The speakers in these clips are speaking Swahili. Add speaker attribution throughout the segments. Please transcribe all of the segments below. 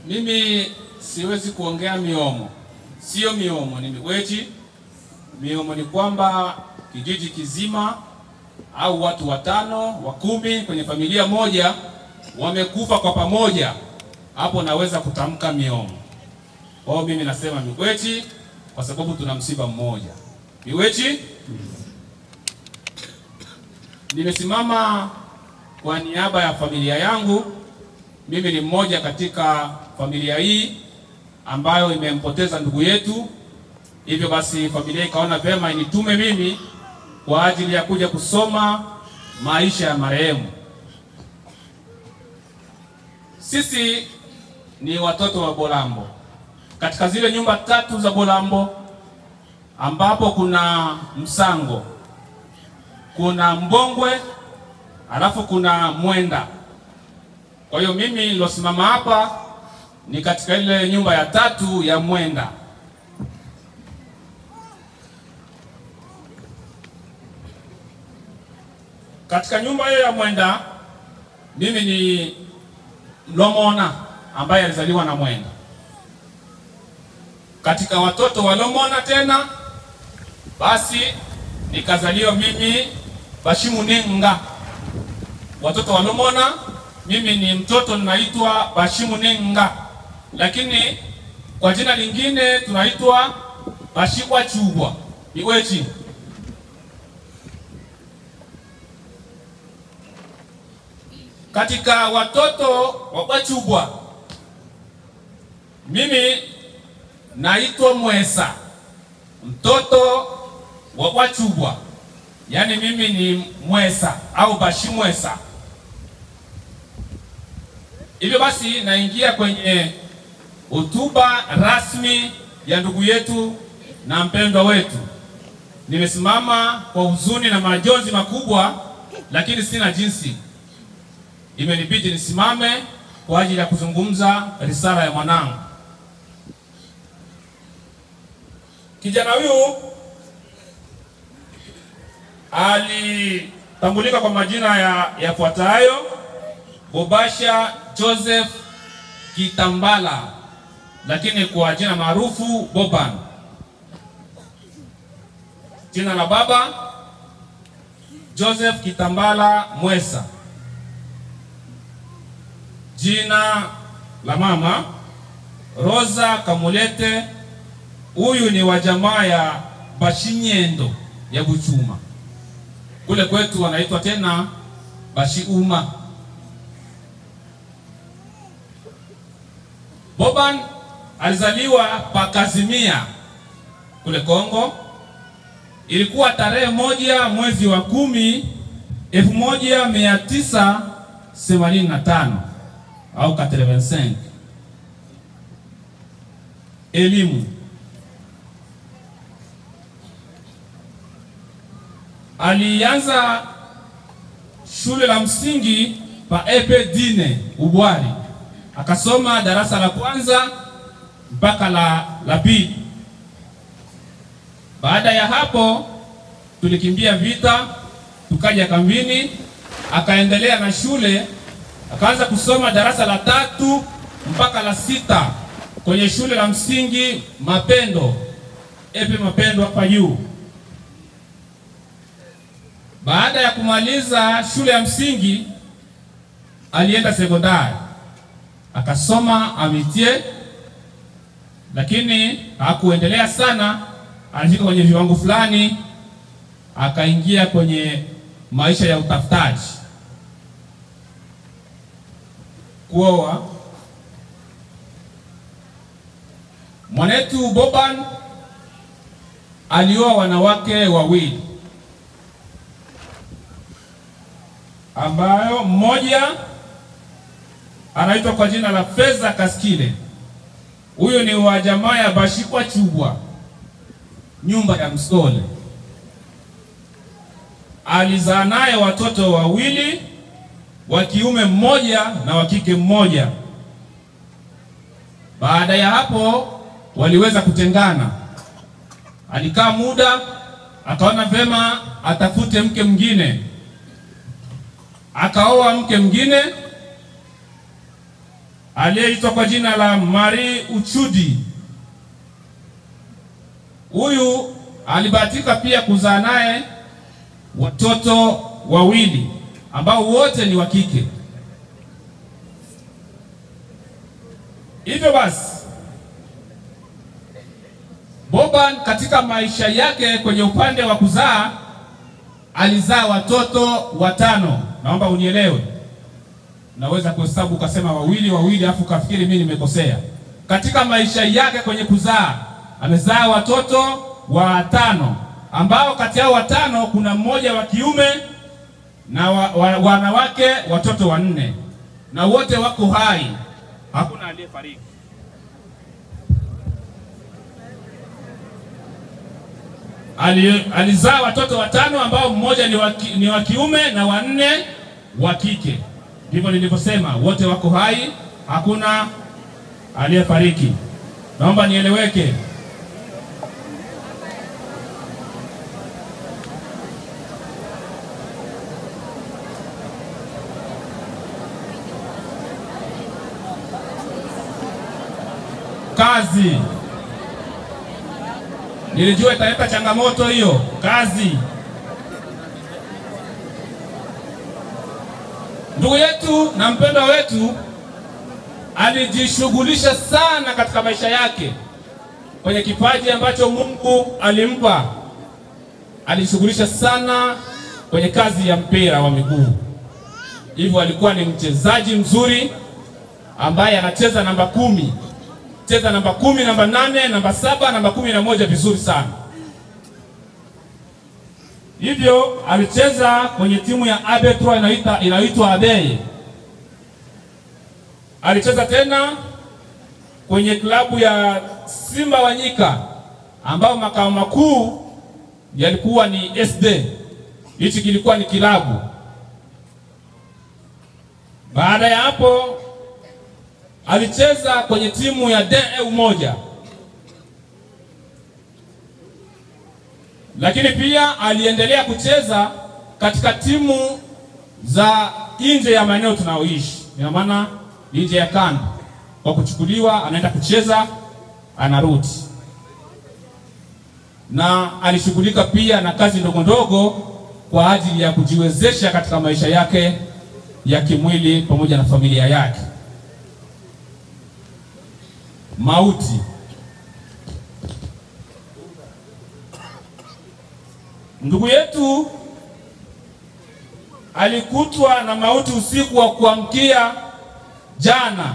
Speaker 1: Mimi siwezi kuongea miomo. Sio miomo, ni miweti. Miomo ni kwamba kijiji kizima au watu 5, 10 kwenye familia moja wamekufa kwa pamoja, hapo naweza kutamka miomo. Kwa hiyo mimi nasema miweti kwa sababu tuna msiba mmoja. Miweti. Nimesimama kwa niaba ya familia yangu. Mimi ni mmoja katika familia hii ambayo imempoteza ndugu yetu. Hivyo basi familia ikaona vema initume mimi kwa ajili ya kuja kusoma maisha ya marehemu. Sisi ni watoto wa Bolambo. Katika zile nyumba 3 za Bolambo ambapo kuna Msango, kuna Mbongwe, alafu kuna Mwenda. Kwa hiyo mimi nilosimama hapa ni katika ile nyumba ya 3 ya Mwenda. Katika nyumba hiyo ya Mwenda mimi ni Lomona ambaye alizaliwa na Mwenda. Katika watoto wa Lomona tena basi nikazaliwa mimi Bashimunenga. Watoto wa Lomona mimi ni mtoto ninaitwa Bashimunenga, lakini kwa jina lingine tunaitwa Bashikwa Chubwa. Miweti. Katika watoto wa Bachubwa mimi naitwa Mwesa, mtoto wa Bachubwa. Yaani mimi ni Mwesa au Bashimwesa. Hivyo basi naingia kwenye hotuba rasmi ya ndugu yetu na mpendwa wetu. Nimesimama kwa huzuni na majonzi makubwa, lakini sina jinsi. Imenibidi nisimame kwa ajili ya kuzungumza risala ya mwanangu. Kijana huyu alitambulika kwa majina yafuatayo: Bobasha Joseph Kitambala, lakini kwa jina maarufu Boban. Jina la baba Joseph Kitambala Mwesa. Jina la mama Rosa Kamulete. Huyu ni wa jamaa ya Bashinyendo ya Buchuma. Kule kwetu wanaitwa tena Bashiuma. Boban alizaliwa Pakazimia kule Kongo. Ilikuwa tarehe 1 mwezi wa 10 1985 au 85. Elimu. Alianza shule la msingi pa Epe Dine Ubwari. Akasoma darasa la kwanza mpaka la pili. Baada ya hapo tulikimbia vita, tukaja kambini, akaendelea na shule, akaanza kusoma darasa la 3 mpaka la 6 kwenye shule la msingi Mapendo, Epe Mapendo hapa juu. Baada ya kumaliza shule ya msingi alienda sekondari. Akasoma Amitie, lakini hakuendelea sana. Alifika kwenye viwango fulani, akaingia kwenye maisha ya utafutaji, kuoa. Mwanetu Boban alioa wanawake wawili, ambayo mmoja anaitwa kwa jina la Feza Kaskile. Huyo ni wa jamaa ya Bashikwa Chubwa, nyumba ya Msole. Alizaa naye watoto wawili, wa kiume mmoja na wa kike mmoja. Baada ya hapo waliweza kutengana. Alikaa muda, akaona vema atafute mke mwingine. Akaoa mke mwingine. aliyeitwa kwa jina la Marie Uchudi. Huyu alibahatika pia kuzaa naye watoto wawili ambao wote ni wa kike. Hivyo basi Boban katika maisha yake kwenye upande wa kuzaa alizaa watoto 5. Naomba unielewe. Naweza kuhesabu ukasema wawili afu kafikiri mimi nimekosea. Katika maisha yake kwenye kuzaa amezaa watoto 5 ambao kati yao 5 kuna mmoja wa kiume na wanawake watoto 4, na wote wako hai, hakuna aliyefariki. Alizaa watoto 5 ambao mmoja ni wa kiume na 4 wa kike. Ndivyo nilivyosema, wote wako hai, hakuna aliyefariki. Naomba nieleweke. Kazi. Nilijua italeta changamoto hiyo, kazi. Ndugu yetu na mpendwa wetu alijishughulisha sana katika maisha yake kwenye kipaji ambacho Mungu alimpa. Alijishughulisha sana kwenye kazi ya mpira wa miguu. Hivyo alikuwa ni mchezaji mzuri ambaye anacheza namba 10. Cheza namba 10, namba 8, namba 7, namba 11 vizuri sana. Hivyo alicheza kwenye timu ya Abetro inaitwa Abeye. Alicheza tena kwenye klabu ya Simba Wanyika ambao makao makuu yalikuwa ni SD. Hichi kilikuwa ni kilabu. Baada ya hapo alicheza kwenye timu ya DE1. Lakini pia aliendelea kucheza katika timu za nje ya maeneo tunaoishi. Ina maana nje ya kanda. Kwa kuchukuliwa anaenda kucheza, anarudi. Na alishughulika pia na kazi ndogo ndogo kwa ajili ya kujiwezesha katika maisha yake ya kimwili pamoja na familia yake. Mauti. Ndugu yetu alikutwa na mauti usiku wa kuamkia jana,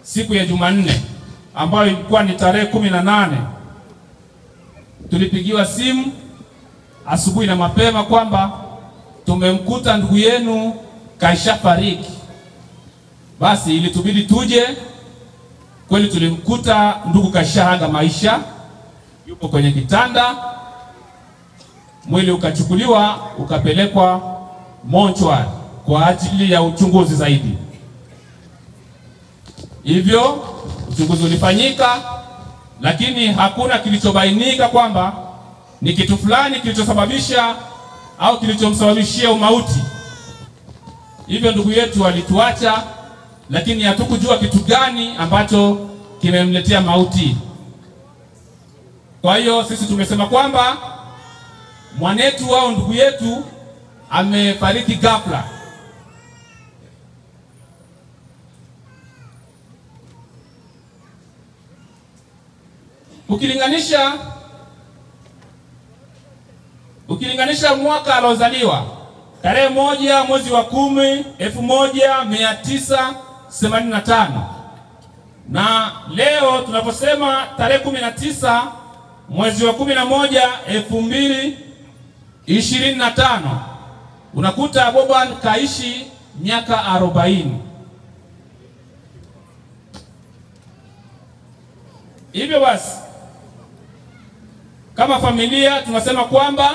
Speaker 1: siku ya Jumanne ambayo ilikuwa ni tarehe 18. Tulipigiwa simu asubuhi na mapema kwamba tumemkuta ndugu yenu kaishafariki. Basi ilitubidi tuje. Kweli tulimkuta ndugu kashahaga maisha, yupo kwenye kitanda. Mwili ukachukuliwa ukapelekwa mochwari kwa ajili ya uchunguzi zaidi. Hivyo uchunguzi ulifanyika, lakini hakuna kilichobainika kwamba ni kitu fulani kilichosababisha au kilichomsababishia umauti. Hivyo ndugu yetu alituacha, lakini hatukujua kitu gani ambacho kimemletea mauti. Kwa hiyo sisi tumesema kwamba mwanetu au ndugu yetu amefariki ghafla. Ukilinganisha mwaka alozaliwa tarehe 1 mwezi wa 10 1985 na leo tunaposema tarehe 19 mwezi wa 11 2025, unakuta Boban kaishi miaka 40. Hivyo basi kama familia tunasema kwamba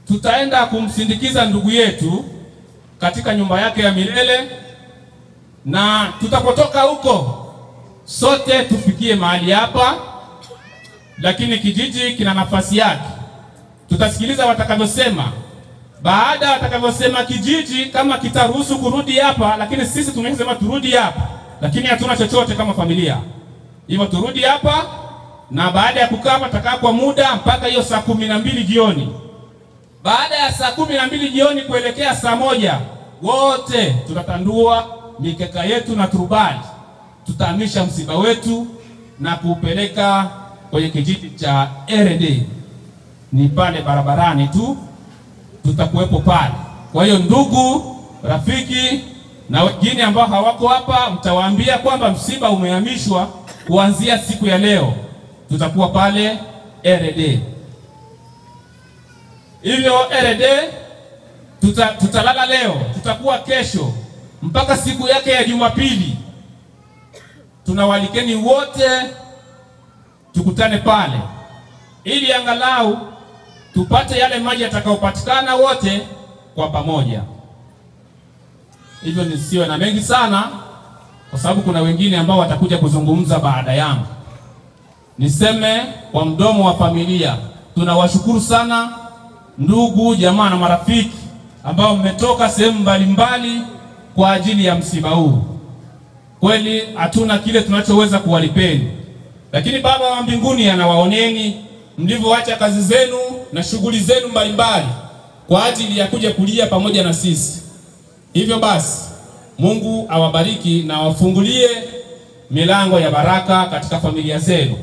Speaker 1: tutaenda kumsindikiza ndugu yetu katika nyumba yake ya milele, na tutapotoka huko sote tufikie mahali hapa, lakini kijiji kina nafasi yake. Tutasikiliza watakavyosema, baada atakavyosema kijiji kama kitaruhusu kurudi hapa, lakini sisi tumesema turudi hapa, lakini hatuna chochote kama familia. Hivyo turudi hapa, na baada ya kukaa tutakaa kwa muda mpaka hiyo saa 12 jioni. Baada ya saa 12 jioni kuelekea saa 1 wote tutatandua mikeka yetu na turubali. Tutahamisha msiba wetu na kuupeleka kwenye kijiji cha RD. Ni pale barabarani tu, tutakuwepo pale. Kwa hiyo ndugu, rafiki na wengine ambao hawako hapa, mtawaambia kwamba msiba umehamishwa kuanzia siku ya leo. Tutakuwa pale RD. Hivyo RD tutalala leo, tutakuwa kesho mpaka siku yake ya Jumapili. Tunawalikeni wote tukutane pale, ili angalau tupate yale maji yatakayopatikana wote kwa pamoja. Hivyo nisiwe na mengi sana, kwa sababu kuna wengine ambao watakuja kuzungumza baada yangu. Niseme kwa mdomo wa familia, tunawashukuru sana ndugu, jamaa na marafiki ambao mmetoka sehemu mbalimbali kwa ajili ya msiba huu. Kweli hatuna kile tunachoweza kuwalipeni, lakini Baba wa mbinguni anawaoneni mlivyoacha kazi zenu na shughuli zenu mbalimbali kwa ajili ya kuja kulia pamoja na sisi. Hivyo basi Mungu awabariki na awafungulie milango ya baraka katika familia zenu.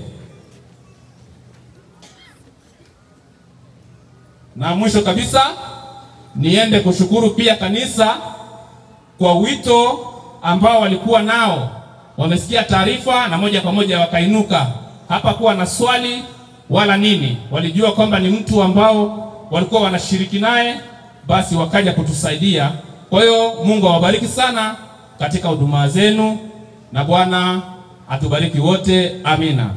Speaker 1: Na mwisho kabisa niende kushukuru pia kanisa kwa wito ambao walikuwa nao. Wamesikia taarifa na moja kwa moja wakainuka. Hapa kuwa na swali wala nini. Walijua kwamba ni mtu ambao walikuwa wanashiriki naye, basi wakaja kutusaidia. Kwa hiyo Mungu awabariki sana katika huduma zenu, na Bwana atubariki wote. Amina.